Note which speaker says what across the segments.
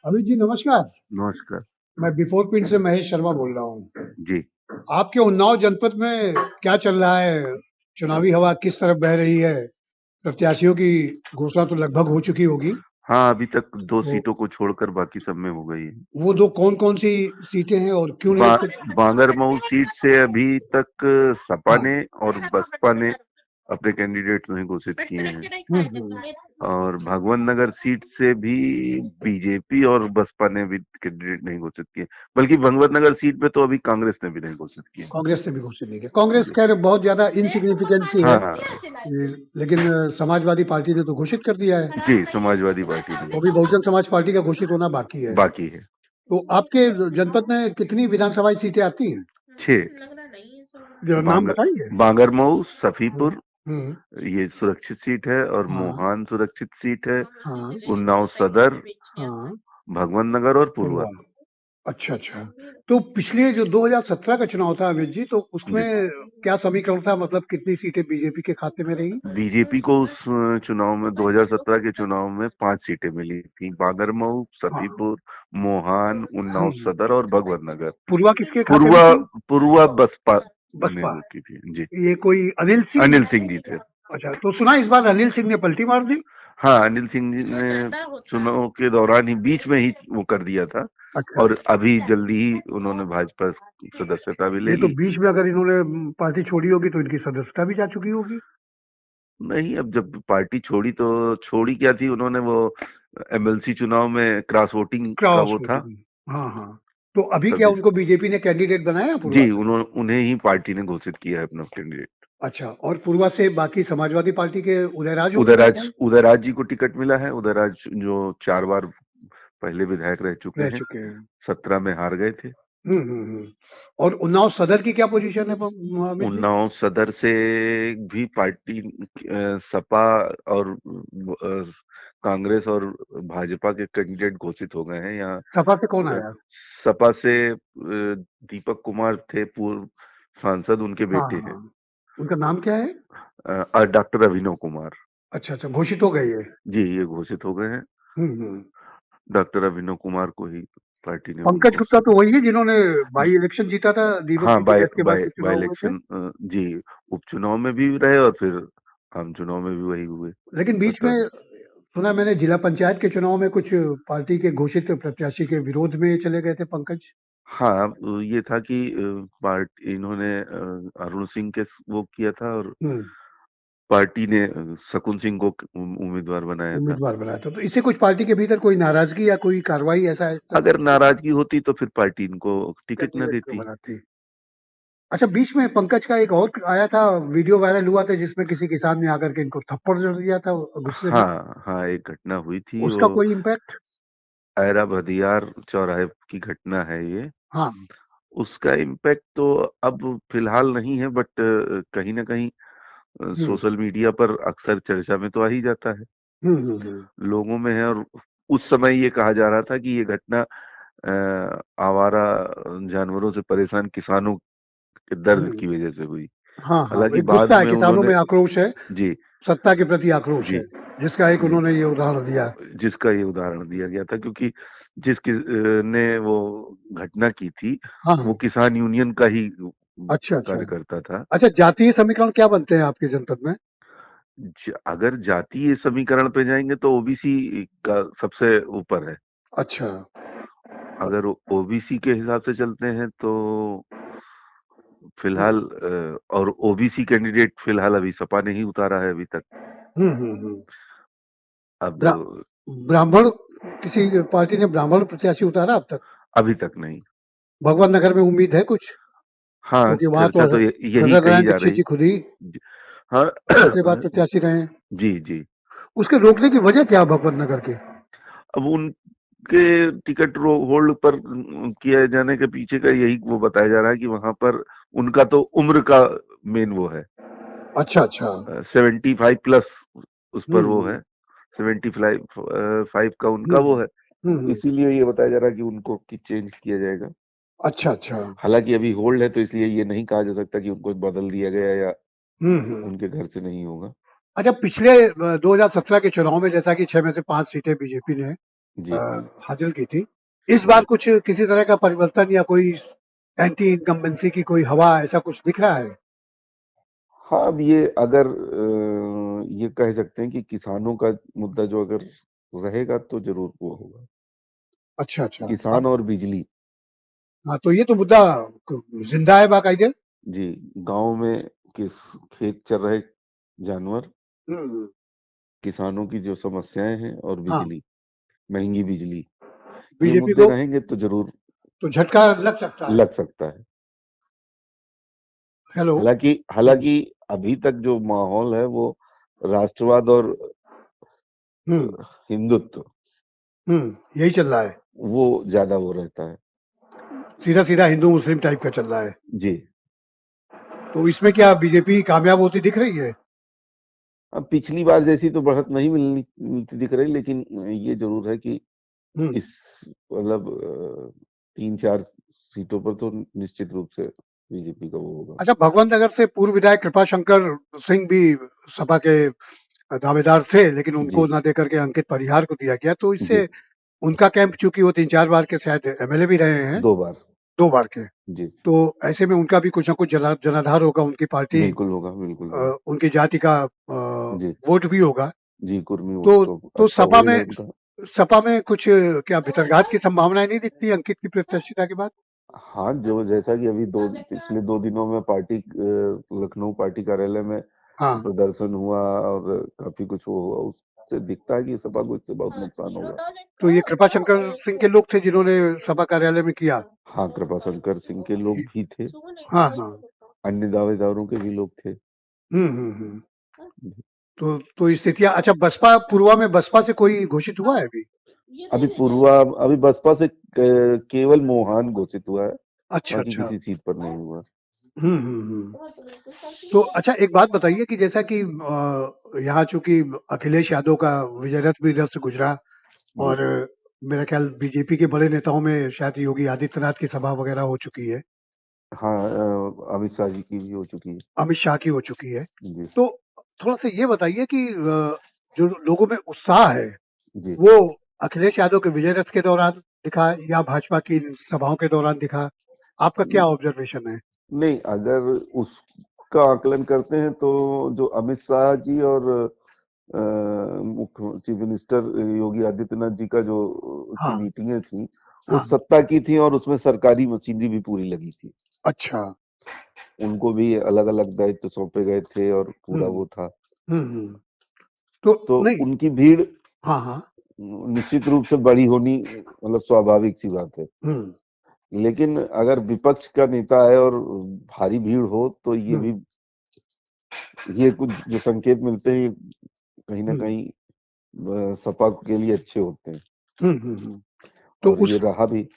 Speaker 1: अमित जी नमस्कार।
Speaker 2: नमस्कार
Speaker 1: मैं बिफोर पिंड से महेश शर्मा बोल रहा हूँ।
Speaker 2: जी।
Speaker 1: आपके उन्नाव जनपद में क्या चल रहा है? चुनावी हवा किस तरफ बह रही है? प्रत्याशियों की घोषणा तो लगभग हो चुकी होगी।
Speaker 2: हाँ, अभी तक 2
Speaker 1: तो
Speaker 2: सीटों को छोड़कर बाकी सब में हो गई है।
Speaker 1: वो दो कौन-कौन सी सीटें हैं और क्यों
Speaker 2: बा,
Speaker 1: नहीं?
Speaker 2: बांगरमऊ सीट से अभी तक सपा
Speaker 1: हाँ।
Speaker 2: ने और बसपा ने अपने कैंडिडेट नहीं घोषित किए हैं
Speaker 1: हम्म।
Speaker 2: और भगवान नगर सीट से भी बीजेपी और बसपा ने भी कैंडिडेट नहीं घोषित किए, बल्कि भगवत नगर सीट पे तो अभी कांग्रेस ने भी नहीं घोषित किए।
Speaker 1: कांग्रेस ने भी घोषित नहीं किया। कांग्रेस
Speaker 2: जी।
Speaker 1: खैर बहुत ज्यादा इनसिग्निफिकेंट सी है।
Speaker 2: हाँ
Speaker 1: लेकिन समाजवादी पार्टी ने तो घोषित कर दिया है।
Speaker 2: जी, समाजवादी पार्टी ने
Speaker 1: अभी बहुजन समाज पार्टी का घोषित होना बाकी है।
Speaker 2: बाकी है।
Speaker 1: तो आपके जनपद में कितनी विधानसभा सीटें आती हैं?
Speaker 2: 6
Speaker 1: जो नाम बताएंगे?
Speaker 2: बांगरमऊ,
Speaker 1: हम्म।
Speaker 2: सफीपुर
Speaker 1: हम्म।
Speaker 2: ये सुरक्षित सीट है और
Speaker 1: हाँ।
Speaker 2: मोहान सुरक्षित सीट है,
Speaker 1: हाँ।
Speaker 2: उन्नाव सदर,
Speaker 1: हाँ।
Speaker 2: भगवान नगर और पूर्वा।
Speaker 1: पूर्वा। अच्छा, अच्छा। तो पिछले जो 2017 का चुनाव था अमित जी, तो
Speaker 2: जी,
Speaker 1: उसमें क्या समीकरण था? मतलब कितनी सीटें बीजेपी के खाते में रही?
Speaker 2: बीजेपी को उस चुनाव में 2017 के चुनाव में 5 सीटें मिली थी। बांगरमऊ,
Speaker 1: हाँ।
Speaker 2: सफीपुर, मोहान, उन्नाव
Speaker 1: हुँ।
Speaker 2: सदर और भगवत नगर।
Speaker 1: पूर्वा किसके खाते में
Speaker 2: पूर्वा
Speaker 1: थी?
Speaker 2: पूर्वा बसपा ने
Speaker 1: बसपा।
Speaker 2: वो की थी। जी,
Speaker 1: ये कोई अनिल सिंह?
Speaker 2: अनिल सिंह जी थे।
Speaker 1: अच्छा, तो सुना इस बार अनिल सिंह ने पलटी मार दी?
Speaker 2: हाँ, अनिल सिंह जी ने चुनाव के दौरान ही बीच में ही वो कर दिया था
Speaker 1: अच्छा।
Speaker 2: और अभी जल्दी ही उन्होंने भाजपा सदस्यता भी ले
Speaker 1: नहीं तो
Speaker 2: ली।
Speaker 1: बीच में अगर इन्होंने पार्टी छोड़ी होगी तो इनकी सदस्यता भी जा चुकी होगी।
Speaker 2: नहीं, अब जब पार्टी छोड़ी तो छोड़ी क्या थी, उन्होंने वो एमएलसी चुनाव में क्रॉस वोटिंग का
Speaker 1: क्रॉस
Speaker 2: वो था।
Speaker 1: वोटिंग। हाँ, हाँ। तो अभी क्या
Speaker 2: तभी
Speaker 1: उनको बीजेपी ने कैंडिडेट बनाया
Speaker 2: जी,
Speaker 1: पूर्वा से?
Speaker 2: उन्हें ही पार्टी ने घोषित किया है अपना कैंडिडेट।
Speaker 1: अच्छा, और पूर्वा से बाकी समाजवादी पार्टी के उदयराज होंगे मेरे ख्याल।
Speaker 2: उदयराज जी को टिकट मिला है। उदयराज जो 4 बार पहले विधायक रह चुके
Speaker 1: रह
Speaker 2: हैं,
Speaker 1: चुके हैं।
Speaker 2: 17 में हार गए थे।
Speaker 1: और उन्नाव सदर की क्या पोजीशन है अमित जी?
Speaker 2: उन्नाव सदर से भी पार्टी सपा और कांग्रेस और भाजपा के कैंडिडेट घोषित हो गए हैं यहाँ।
Speaker 1: सपा से कौन
Speaker 2: अ,
Speaker 1: आया?
Speaker 2: सपा से दीपक कुमार थे, पूर्व सांसद, उनके
Speaker 1: हाँ,
Speaker 2: बेटे हैं।
Speaker 1: हाँ। उनका नाम क्या है?
Speaker 2: डॉक्टर अभिनव कुमार।
Speaker 1: अच्छा, अच्छा, घोषित हो गई है।
Speaker 2: जी, ये घोषित हो गए हैं।
Speaker 1: हुँ, हुँ।
Speaker 2: डॉक्टर अभिनव कुमार को ही पार्टी ने
Speaker 1: पंकज
Speaker 2: उनको
Speaker 1: गुप्ता तो वही है जिन्होंने बाई इलेक्शन जीता था, दीपक
Speaker 2: हाँ,
Speaker 1: जी की
Speaker 2: बाय
Speaker 1: डेथ के बाद
Speaker 2: बाय
Speaker 1: जो
Speaker 2: बाय
Speaker 1: चुनाव हुए थे।
Speaker 2: इलेक्शन जी, उपचुनाव में भी रहे और फिर आम चुनाव में भी वही हुए।
Speaker 1: लेकिन बीच में
Speaker 2: 17
Speaker 1: सुना मैंने जिला पंचायत के चुनाव में कुछ पार्टी के घोषित प्रत्याशी के विरोध में चले गए थे पंकज।
Speaker 2: हाँ, ये था कि इन्होंने अरुण सिंह के वो किया था और
Speaker 1: हुँ,
Speaker 2: पार्टी ने शकुन सिंह को उम्मीदवार बनाया था।
Speaker 1: उम्मीदवार बनाया था। तो इससे कुछ पार्टी के भीतर कोई नाराज़गी या कोई कार्रवाई ऐसा ऐसा
Speaker 2: अगर
Speaker 1: कुछ हुआ?
Speaker 2: नाराजगी होती तो फिर पार्टी इनको टिकट न
Speaker 1: कैंडिडेट क्यों
Speaker 2: देती।
Speaker 1: बनाती? अच्छा, बीच में पंकज का एक और आया था, वीडियो वायरल हुआ था जिसमें किसी किसान ने आकर के इनको थप्पड़ जड़ दिया था गुस्से में।
Speaker 2: हाँ, हाँ, एक घटना हुई थी
Speaker 1: उसका
Speaker 2: वो
Speaker 1: कोई इम्पैक्ट?
Speaker 2: ऐरा बदियार चौराहे की घटना है ये।
Speaker 1: हाँ।
Speaker 2: उसका इम्पैक्ट तो अब फिलहाल नहीं है, बट कहीं न कहीं
Speaker 1: हुँ।
Speaker 2: सोशल मीडिया पर अक्सर चर्चा में तो आ ही जाता है,
Speaker 1: हुँ, हुँ, हुँ।
Speaker 2: लोगों में है। और उस समय ये कहा जा रहा था कि ये घटना आवारा जानवरों से परेशान किसानों के दर्द
Speaker 1: हुँ।
Speaker 2: की वजह से हुई।
Speaker 1: हाँ, हाँ,
Speaker 2: हालाँकि
Speaker 1: एक
Speaker 2: बाद
Speaker 1: गुस्सा है,
Speaker 2: में
Speaker 1: किसानों
Speaker 2: उन्होंने
Speaker 1: में आक्रोश है,
Speaker 2: जी,
Speaker 1: सत्ता के प्रति आक्रोश
Speaker 2: जी,
Speaker 1: है, जिसका एक
Speaker 2: जी,
Speaker 1: उन्होंने ये उदाहरण दिया।
Speaker 2: जिसका ये उदाहरण दिया गया था क्योंकि ने वो घटना की थी,
Speaker 1: हाँ,
Speaker 2: वो
Speaker 1: हाँ।
Speaker 2: किसान यूनियन का ही
Speaker 1: अच्छा, अच्छा।
Speaker 2: कार्यकर्ता था।
Speaker 1: अच्छा, जातीय समीकरण क्या बनते हैं आपके जनपद में?
Speaker 2: अगर जातीय समीकरण पे जाएँगे तो ओबीसी का सबसे ऊपर है।
Speaker 1: अच्छा।
Speaker 2: अगर ओबीसी के हिसाब से चलते हैं तो
Speaker 1: हुँ।
Speaker 2: फिलहाल और ओबीसी कैंडिडेट फिलहाल अभी सपा ने ही उतारा है अभी तक।
Speaker 1: हुँ, हुँ, हुँ।
Speaker 2: अब
Speaker 1: ब्रा ब्राह्मण किसी पार्टी ने ब्राह्मण प्रत्याशी उतारा अब तक?
Speaker 2: अभी तक नहीं।
Speaker 1: भगवान नगर में उम्मीद है कुछ?
Speaker 2: हाँ,
Speaker 1: क्योंकि वहाँ तो
Speaker 2: चर्चा तो यही कही
Speaker 1: नगरनारायण
Speaker 2: जा
Speaker 1: दीक्षित
Speaker 2: रही।
Speaker 1: जी खुद ही
Speaker 2: ज हाँ,
Speaker 1: तीसरी बार प्रत्याशी रहे हैं।
Speaker 2: जी, जी।
Speaker 1: उसके रोकने की वजह क्या है भगवत नगर के?
Speaker 2: अब उनके टिकट होल्ड पर किए जाने के पीछे का यही वो बताया जा रहा है कि वहां पर उनका तो उम्र का मेन वो है।
Speaker 1: अच्छा, अच्छा।
Speaker 2: 75 प्लस उस
Speaker 1: हुँ,
Speaker 2: पर वो
Speaker 1: हुँ।
Speaker 2: है। 75 फाइव का
Speaker 1: हुँ,
Speaker 2: उनका वो
Speaker 1: हुँ।
Speaker 2: है।
Speaker 1: हुँ, हुँ।
Speaker 2: इसीलिए ये बताया जा रहा है कि उनको कि चेंज किया जाएगा।
Speaker 1: अच्छा, अच्छा।
Speaker 2: हालांकि अभी होल्ड है तो इसलिए ये नहीं कहा जा सकता कि उनको बदल दिया गया या
Speaker 1: हुँ, हुँ।
Speaker 2: उनके घर से नहीं होगा।
Speaker 1: अच्छा, पिछले 2017 के चुनाव में जैसा कि 6 में से 5 सीटें बीजेपी ने
Speaker 2: जी।
Speaker 1: हासिल की थी। इस बार कुछ किसी तरह का परिवर्तन या कोई एंटी इनकम्बेंसी की कोई हवा ऐसा कुछ दिख रहा है?
Speaker 2: हाँ, अब ये अगर ये कह सकते हैं कि किसानों का मुद्दा जो अगर रहेगा तो ज़रूर वो होगा।
Speaker 1: अच्छा, अच्छा।
Speaker 2: किसान और बिजली।
Speaker 1: हाँ, तो ये तो मुद्दा जिंदा है बाकायदे।
Speaker 2: जी, गाँव में किस खेत चर रहे जानवर,
Speaker 1: हम्म।
Speaker 2: किसानों की जो समस्याएँ हैं और
Speaker 1: हाँ,
Speaker 2: बिजली, महँगी बिजली, ये
Speaker 1: बीजेपी
Speaker 2: मुद्दे
Speaker 1: को
Speaker 2: रहेंगे तो ज़रूर
Speaker 1: तो झटका लग सकता है।
Speaker 2: लग सकता है।
Speaker 1: हेलो।
Speaker 2: हालाँकि
Speaker 1: हम्म।
Speaker 2: हालाँकि अभी तक जो माहौल है वो राष्ट्रवाद और
Speaker 1: हम्म।
Speaker 2: हिंदुत्व
Speaker 1: यही चल रहा है।
Speaker 2: वो ज़्यादा वो रहता है।
Speaker 1: सीधा सीधा हिंदू मुस्लिम टाइप का चल रहा है।
Speaker 2: जी।
Speaker 1: तो इसमें क्या बीजेपी कामयाब होती दिख रही है?
Speaker 2: अब पिछली बार जैसी तो बढ़त नहीं मिलती दिख रही, लेकिन ये ज़रूर है कि
Speaker 1: हम्म।
Speaker 2: इस मतलब 3-4 सीटों पर तो निश्चित रूप से बीजेपी का वो होगा।
Speaker 1: अच्छा, भगवंत नगर से पूर्व विधायक कृपाशंकर सिंह भी सपा के दावेदार थे, लेकिन
Speaker 2: जी,
Speaker 1: उनको ना देकर के अंकित परिहार को दिया गया। तो
Speaker 2: जी,
Speaker 1: इससे उनका कैंप, चूंकि वो 3-4 बार के शायद एमएलए भी रहे हैं,
Speaker 2: 2 बार।
Speaker 1: 2 बार के।
Speaker 2: जी,
Speaker 1: तो ऐसे में उनका भी कुछ ना कुछ जनाधार होगा, उनकी पार्टी,
Speaker 2: बिल्कुल होगा, बिल्कुल होगा।
Speaker 1: उनकी जाति का
Speaker 2: जी,
Speaker 1: वोट भी होगा।
Speaker 2: जी, कुर्मी वोट
Speaker 1: तो
Speaker 2: तो
Speaker 1: तो
Speaker 2: अच्छा होल्ड है उनका।
Speaker 1: सपा में कुछ क्या भितरघात की संभावनाएं नहीं दिखती अंकित की प्रत्याशिता के बाद?
Speaker 2: हाँ, जो जैसा कि अभी 2 पिछले 2 दिनों में पार्टी लखनऊ पार्टी कार्यालय में
Speaker 1: हाँ।
Speaker 2: प्रदर्शन हुआ और काफ़ी कुछ वो हुआ, उससे दिखता है कि सपा को इससे बहुत नुकसान होगा।
Speaker 1: तो ये कृपाशंकर सिंह के लोग थे जिन्होंने सपा कार्यालय में किया?
Speaker 2: हाँ, कृपाशंकर सिंह के लोग भी थे,
Speaker 1: हाँ, हाँ।
Speaker 2: अन्य दावेदारों के भी लोग थे।
Speaker 1: हम्म। तो स्थितियां, अच्छा, बसपा पूर्वा में बसपा से कोई घोषित हुआ है अभी?
Speaker 2: अभी बसपा से केवल मोहान घोषित हुआ है,
Speaker 1: अच्छा,
Speaker 2: बाकी
Speaker 1: अच्छा।
Speaker 2: किसी सीट पर नहीं हुआ।
Speaker 1: तो अच्छा, एक बात बताइए कि जैसा कि यहाँ चूंकि अखिलेश यादव का विजय रथ भी इधर से गुजरा,
Speaker 2: जी।
Speaker 1: और मेरा ख्याल बीजेपी के बड़े नेताओं में शायद योगी आदित्यनाथ की सभा वगैरह हो चुकी है,
Speaker 2: हाँ, अमित शाह जी की भी हो चुकी है।
Speaker 1: अमित शाह की हो चुकी है।
Speaker 2: जी,
Speaker 1: तो थोड़ा सा ये बताइए कि जो लोगों में उत्साह है,
Speaker 2: जी।
Speaker 1: वो अखिलेश यादव के विजय रथ के दौरान दिखा या भाजपा की इन सभाओं के दौरान दिखा? आपका क्या ऑब्जर्वेशन है?
Speaker 2: नहीं, अगर उसका आकलन करते हैं तो जो अमित शाह जी और मुख्य चीफ मिनिस्टर योगी आदित्यनाथ जी का जो की
Speaker 1: हाँ,
Speaker 2: मीटिंगें थी, वो
Speaker 1: हाँ।
Speaker 2: सत्ता की थी और उसमें सरकारी मशीनरी भी पूरी लगी थी।
Speaker 1: अच्छा।
Speaker 2: उनको भी अलग-अलग दायित्व सौंपे गए थे और पूरा
Speaker 1: हम्म।
Speaker 2: वो था।
Speaker 1: हम्म। तो
Speaker 2: तो
Speaker 1: नहीं।
Speaker 2: उनकी भीड़
Speaker 1: हाँ, हाँ।
Speaker 2: निश्चित रूप से बड़ी होनी मतलब स्वाभाविक सी बात है।
Speaker 1: हम्म।
Speaker 2: लेकिन अगर विपक्ष का नेता है और भारी भीड़ हो तो
Speaker 1: हम्म।
Speaker 2: ये कुछ जो संकेत मिलते हैं, ये कहीं न
Speaker 1: हम्म।
Speaker 2: कहीं सपा के लिए अच्छे होते हैं
Speaker 1: हम्म। तो
Speaker 2: और ये रहा भी।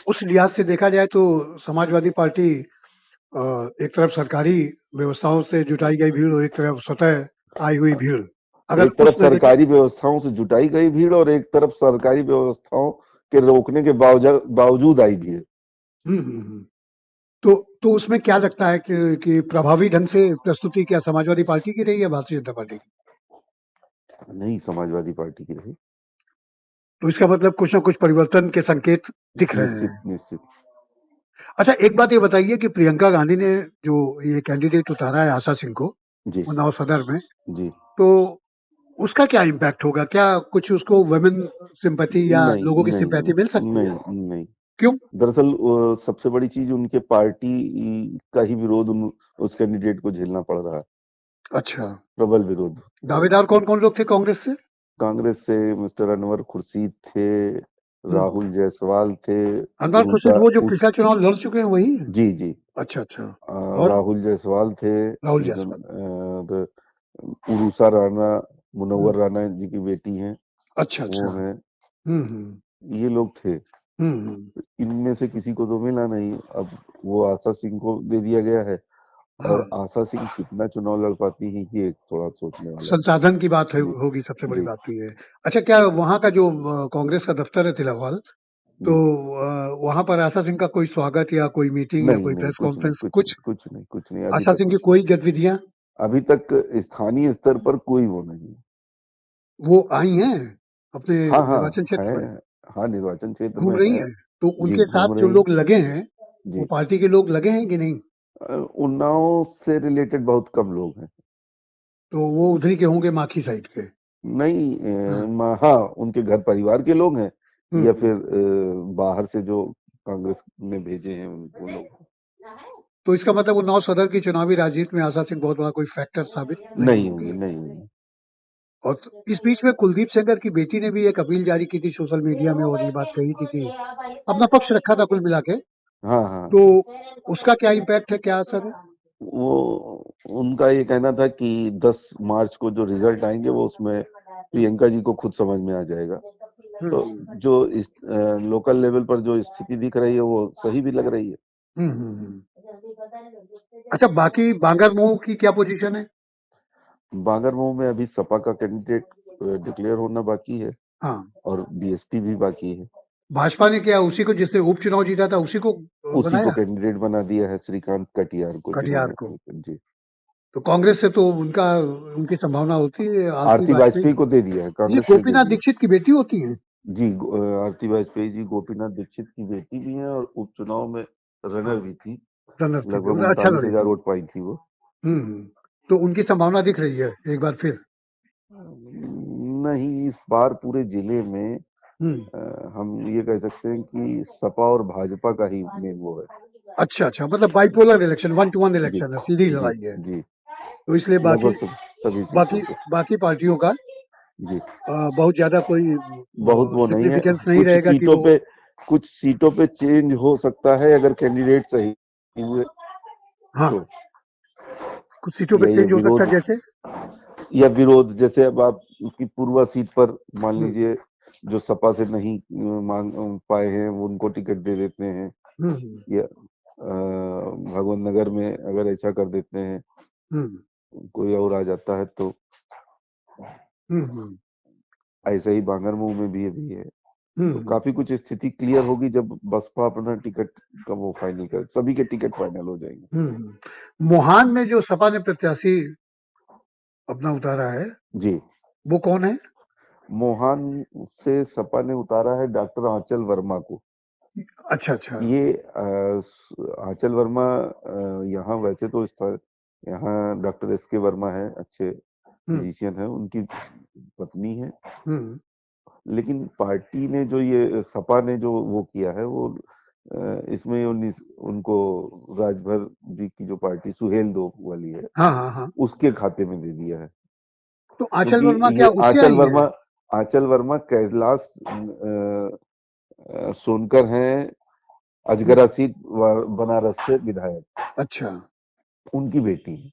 Speaker 1: उस लिहाज से देखा जाए तो समाजवादी पार्टी एक तरफ सरकारी व्यवस्थाओं से जुटाई गई भीड़ और एक तरफ स्वतः आई हुई भीड़, अगर
Speaker 2: एक तरफ
Speaker 1: उस नजरिए।
Speaker 2: सरकारी व्यवस्थाओं से जुटाई गई भीड़ और एक तरफ सरकारी व्यवस्थाओं के रोकने के बावजूद आई भीड़।
Speaker 1: हम्म। तो तो उसमें क्या लगता है कि प्रभावी ढंग से प्रस्तुति क्या समाजवादी पार्टी की रही है, भारतीय जनता पार्टी की?
Speaker 2: नहीं, समाजवादी पार्टी की रही।
Speaker 1: तो इसका मतलब कुछ ना कुछ परिवर्तन के संकेत दिख रहे
Speaker 2: निश्चित,
Speaker 1: हैं।
Speaker 2: निश्चित।
Speaker 1: अच्छा, एक बात ये बताइए कि प्रियंका गांधी ने जो ये कैंडिडेट उतारा है आशा सिंह को
Speaker 2: जी,
Speaker 1: उन्नाव सदर में,
Speaker 2: जी।
Speaker 1: तो उसका क्या इम्पैक्ट होगा? क्या कुछ उसको वुमेन सिंपैथी या
Speaker 2: नहीं,
Speaker 1: लोगों की
Speaker 2: नहीं,
Speaker 1: सिंपैथी मिल सकती है?
Speaker 2: नहीं, नहीं।
Speaker 1: क्यों?
Speaker 2: दरअसल सबसे बड़ी चीज़ उनके पार्टी का ही विरोध उस कैंडिडेट को झेलना पड़ रहा है,
Speaker 1: अच्छा।
Speaker 2: प्रबल विरोध।
Speaker 1: दावेदार कौन-कौन लोग थे कांग्रेस से?
Speaker 2: कांग्रेस से मिस्टर अनवर खुर्शीद थे,
Speaker 1: हुँ।
Speaker 2: राहुल जायसवाल थे,
Speaker 1: अनवर खुर्शीद
Speaker 2: उरूसा
Speaker 1: वो जो
Speaker 2: उस
Speaker 1: पिछला चुनाव लड़ चुके हैं वही हैं?
Speaker 2: जी, जी।
Speaker 1: अच्छा, अच्छा।
Speaker 2: अ,
Speaker 1: और
Speaker 2: राहुल जायसवाल थे,
Speaker 1: राहुल
Speaker 2: इवन
Speaker 1: जायसवाल।
Speaker 2: उरूसा राणा,
Speaker 1: हुँ।
Speaker 2: मुनव्वर राणा जी की बेटी हैं,
Speaker 1: अच्छा,
Speaker 2: वो
Speaker 1: अच्छा।
Speaker 2: हैं,
Speaker 1: हुँ।
Speaker 2: ये लोग थे।
Speaker 1: हुँ।
Speaker 2: इनमें से किसी को तो मिला नहीं, अब वो आशा सिंह को दे दिया गया है और
Speaker 1: हाँ,
Speaker 2: आशा सिंह कितना चुनाव लड़ पाती हैं, ये एक थोड़ा सोचने वाला है।
Speaker 1: संसाधन की बात है,
Speaker 2: जी,
Speaker 1: होगी, सबसे बड़ी
Speaker 2: जी,
Speaker 1: बात तो ये है। अच्छा, क्या वहाँ का जो कांग्रेस का दफ्तर है तिलावाल, तो
Speaker 2: जी।
Speaker 1: वहाँ पर आशा सिंह का कोई स्वागत या कोई मीटिंग या
Speaker 2: नहीं,
Speaker 1: कोई
Speaker 2: नहीं,
Speaker 1: प्रेस कॉन्फ्रेंस कुछ?
Speaker 2: कुछ नहीं,
Speaker 1: आशा सिंह की कोई गतिविधियाँ
Speaker 2: अभी तक स्थानीय स्तर पर कोई वो नहीं।
Speaker 1: वो आई हैं अपने
Speaker 2: हाँ, हाँ,
Speaker 1: निर्वाचन क्षेत्र में?
Speaker 2: हाँ, निर्वाचन क्षेत्र
Speaker 1: घूम
Speaker 2: में
Speaker 1: रही
Speaker 2: है।
Speaker 1: हैं, तो
Speaker 2: जी,
Speaker 1: उनके
Speaker 2: घूम
Speaker 1: साथ जो
Speaker 2: रही
Speaker 1: लोग लगे हैं, वो
Speaker 2: जी।
Speaker 1: पार्टी के लोग लगे हैं कि नहीं?
Speaker 2: उन्नाव से रिलेटेड बहुत कम लोग हैं।
Speaker 1: तो वो उधर ही के होंगे, माखी साइड के।
Speaker 2: नहीं
Speaker 1: हाँ।
Speaker 2: हाँ, उनके घर परिवार के लोग हैं
Speaker 1: हुँ,
Speaker 2: या
Speaker 1: हुँ।
Speaker 2: फिर बाहर से जो कांग्रेस ने भेजे हैं वो लोग।
Speaker 1: तो इसका मतलब उन्नाव सदर की चुनावी राजनीति में आशा सिंह बहुत बड़ा कोई फैक्टर साबित नहीं
Speaker 2: नहीं
Speaker 1: होंगे।
Speaker 2: होंगे, नहीं होंगे।
Speaker 1: और इस बीच में कुलदीप सेंगर की बेटी ने भी एक अपील जारी की थी सोशल मीडिया में और ये बात कही थी कि अपना पक्ष रखा था कुल मिला के।
Speaker 2: हाँ, हाँ।
Speaker 1: तो उसका क्या इम्पैक्ट है, क्या असर है?
Speaker 2: वो उनका ये कहना था कि 10 मार्च को जो रिजल्ट आएंगे वो उसमें प्रियंका जी को खुद समझ में आ जाएगा।
Speaker 1: हुँ,
Speaker 2: तो
Speaker 1: हुँ।
Speaker 2: जो इस लोकल लेवल पर जो स्थिति दिख रही है वो सही भी लग रही है।
Speaker 1: हुँ, हुँ, हुँ। अच्छा, बाकी बांगरमऊ की क्या पोजीशन है?
Speaker 2: बांगरमऊ में अभी सपा का कैंडिडेट डिक्लेयर होना बाकी है
Speaker 1: हाँ,
Speaker 2: और बीएसपी भी बाकी है।
Speaker 1: भाजपा ने क्या उसी को, जिसने उपचुनाव जीता था उसी को
Speaker 2: उसी को
Speaker 1: बनाया?
Speaker 2: कैंडिडेट बना दिया है, श्रीकांत कटियार को,
Speaker 1: कटियार
Speaker 2: जिन्होंने
Speaker 1: को।
Speaker 2: जी
Speaker 1: तो कांग्रेस से तो उनकी संभावना होती है, आरती
Speaker 2: आरती
Speaker 1: वाजपेयी
Speaker 2: वाजपेयी
Speaker 1: की।
Speaker 2: को दे दिया है,
Speaker 1: ये
Speaker 2: कांग्रेस ने दे
Speaker 1: गोपीनाथ
Speaker 2: दिया।
Speaker 1: दीक्षित की बेटी होती हैं?
Speaker 2: जी, आरती वाजपेयी जी गोपीनाथ दीक्षित की बेटी भी हैं और उपचुनाव में रनर
Speaker 1: हाँ,
Speaker 2: भी थी।
Speaker 1: रनर थी,
Speaker 2: लगभग
Speaker 1: मतलब अच्छा लड़ी
Speaker 2: 39,000
Speaker 1: थी।
Speaker 2: वोट पाई थी वो।
Speaker 1: हुँ। तो उनकी संभावना दिख रही है एक बार फिर?
Speaker 2: नहीं, इस बार पूरे जिले में
Speaker 1: हुँ।
Speaker 2: हम ये कह सकते हैं कि सपा और भाजपा का ही मेन वो है।
Speaker 1: अच्छा, अच्छा, मतलब बाइपोलर इलेक्शन, 1 टू 1
Speaker 2: जी,
Speaker 1: इलेक्शन है, सीधी
Speaker 2: जी,
Speaker 1: लड़ाई है।
Speaker 2: जी।
Speaker 1: तो इसलिए बाकी
Speaker 2: लगभग सभी सीटों
Speaker 1: बाकी
Speaker 2: पे।
Speaker 1: बाकी पार्टियों का
Speaker 2: जी,
Speaker 1: बहुत ज़्यादा कोई
Speaker 2: बहुत वो नहीं है।
Speaker 1: सिग्निफिकेंस नहीं रहेगा कि वो।
Speaker 2: कुछ सीटों पे चेंज हो सकता है अगर कैंडिडेट सही हुए
Speaker 1: हाँ,
Speaker 2: तो,
Speaker 1: कुछ सीटों पे
Speaker 2: या ये
Speaker 1: चेंज हो सकता है,
Speaker 2: विरोध
Speaker 1: जैसे?
Speaker 2: जैसे अब आप की पूर्वा सीट पर मान
Speaker 1: हुँ,
Speaker 2: लीजिए जो सपा से नहीं मांग पाए हैं वो उनको टिकट दे देते हैं,
Speaker 1: हुँ, हुँ,
Speaker 2: या भगवत नगर में अगर ऐसा कर देते हैं,
Speaker 1: हुँ,
Speaker 2: कोई और आ जाता है तो
Speaker 1: हुँ, हुँ,
Speaker 2: ऐसे ही बांगरमऊ में भी अभी है।
Speaker 1: हुँ,
Speaker 2: तो
Speaker 1: हुँ,
Speaker 2: काफी कुछ स्थिति क्लियर होगी जब बसपा अपना टिकट का वो फाइनल कर, सभी के टिकट फाइनल हो जाएंगे।
Speaker 1: हुँ, हुँ। मोहान में जो सपा ने प्रत्याशी अपना उतारा है,
Speaker 2: जी,
Speaker 1: वो कौन है?
Speaker 2: मोहान से सपा ने उतारा है डॉक्टर आंचल वर्मा को।
Speaker 1: अच्छा, अच्छा।
Speaker 2: ये आंचल वर्मा यहाँ वैसे तो यहाँ डॉक्टर एस के वर्मा है, अच्छे
Speaker 1: हुँ,
Speaker 2: फिजिशियन है, उनकी पत्नी है।
Speaker 1: हुँ,
Speaker 2: लेकिन पार्टी ने जो ये सपा ने जो वो किया है वो इसमें उनको राजभर जी की जो पार्टी सुहेल दो वाली है
Speaker 1: हाँ, हाँ, हाँ।
Speaker 2: उसके खाते में दे दिया है।
Speaker 1: तो आंचल
Speaker 2: क्योंकि
Speaker 1: वर्मा क्या
Speaker 2: ये
Speaker 1: उससे आई हैं?
Speaker 2: आंचल वर्मा कैलाश सोनकर हैं,
Speaker 1: हुँ,
Speaker 2: अजगरा सीट बनारस से विधायक,
Speaker 1: अच्छा,
Speaker 2: उनकी बेटी है।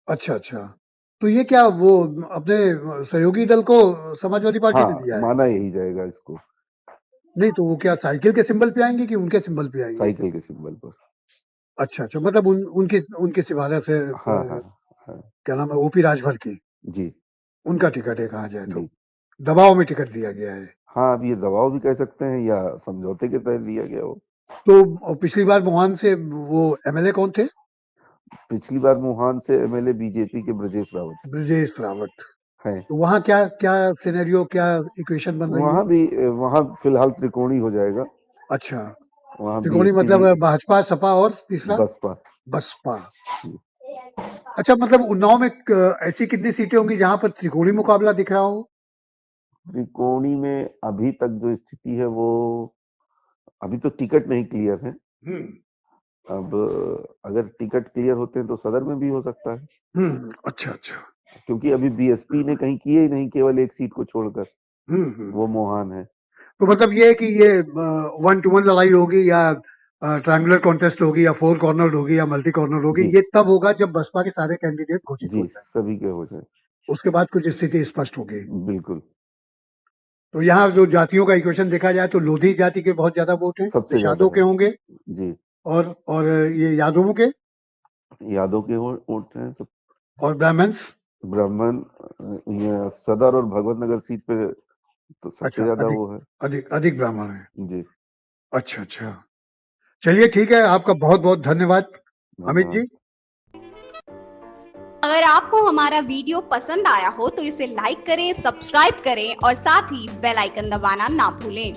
Speaker 1: अच्छा, अच्छा। तो ये क्या वो अपने सहयोगी दल को समाजवादी पार्टी ने
Speaker 2: हाँ,
Speaker 1: दिया है?
Speaker 2: माना यही जाएगा इसको,
Speaker 1: नहीं, तो वो क्या साइकिल के सिंबल पे आएँगी कि उनके सिंबल पे आएँगी?
Speaker 2: साइकिल के सिंबल पर।
Speaker 1: अच्छा, अच्छा, मतलब उनकी उनकी सिफारिश है,
Speaker 2: हाँ, हाँ, हाँ।
Speaker 1: क्या नाम है, ओपी राजभर की,
Speaker 2: जी,
Speaker 1: उनका टिकट है कहा जाए तो।
Speaker 2: जी।
Speaker 1: दबाव में टिकट दिया गया है।
Speaker 2: हाँ, अब ये दबाव भी कह सकते हैं या समझौते के तहत दिया गया हो।
Speaker 1: तो पिछली बार मोहान से वो एमएलए कौन थे?
Speaker 2: पिछली बार मुहान से एमएलए बीजेपी के ब्रजेश रावत
Speaker 1: ब्रजेश रावत।
Speaker 2: हैं।
Speaker 1: तो वहाँ क्या क्या सिनेरियो, क्या इक्वेशन बन रही है?
Speaker 2: वहाँ फिलहाल त्रिकोणी हो जाएगा।
Speaker 1: अच्छा,
Speaker 2: वहाँ
Speaker 1: त्रिकोणी
Speaker 2: बीएसपी भी,
Speaker 1: मतलब भाजपा, सपा और तीसरा?
Speaker 2: बसपा।
Speaker 1: बसपा। अच्छा, मतलब उन्नाव में ऐसी कितनी सीटें होंगी जहाँ पर त्रिकोणी मुकाबला दिख रहा हो?
Speaker 2: त्रिकोणी में अभी तक जो स्थिति है वो अभी तो टिकट नहीं क्लियर है।
Speaker 1: हुँ,
Speaker 2: अब अगर टिकट क्लियर होते हैं तो सदर में भी हो सकता है,
Speaker 1: हुँ, अच्छा, अच्छा।
Speaker 2: क्योंकि अभी बीएसपी ने कहीं किए ही नहीं, केवल एक सीट को छोड़कर,
Speaker 1: हुँ, हुँ।
Speaker 2: वो मोहान है।
Speaker 1: तो मतलब ये है कि ये 1 टू 1 लड़ाई होगी या ट्रायंगुलर कॉन्टेस्ट होगी या 4 कॉर्नर्ड होगी या मल्टी कॉर्नर होगी,
Speaker 2: जी,
Speaker 1: ये तब होगा जब बसपा के सारे कैंडिडेट घोषित हो
Speaker 2: जी,
Speaker 1: जाएँ।
Speaker 2: सभी के हो जाए।
Speaker 1: उसके बाद कुछ स्थिति स्पष्ट होगी।
Speaker 2: बिल्कुल,
Speaker 1: तो यहाँ जो जातियों का इक्वेशन देखा जाए तो लोधी जाति के बहुत ज़्यादा वोट हैं,
Speaker 2: सबसे ज्यादा
Speaker 1: निषादों के
Speaker 2: है।
Speaker 1: होंगे
Speaker 2: जी,
Speaker 1: और ये यादवों के
Speaker 2: यादव के वोट हैं सब।
Speaker 1: और ब्राह्मण्स।
Speaker 2: ब्राह्मण ये सदर और भगवत नगर सीट पे तो सबसे
Speaker 1: अच्छा,
Speaker 2: ज्यादा
Speaker 1: अधिक
Speaker 2: वो है।
Speaker 1: अधिक अधिक ब्राह्मण हैं।
Speaker 2: जी,
Speaker 1: अच्छा, अच्छा। चलिए ठीक है, आपका बहुत-बहुत धन्यवाद अमित
Speaker 2: धन्यवाद।
Speaker 1: जी।
Speaker 3: अगर आपको हमारा वीडियो पसंद आया हो तो इसे लाइक करें, सब्सक्राइब करें और साथ ही बेल आइकन दबाना ना भूलें।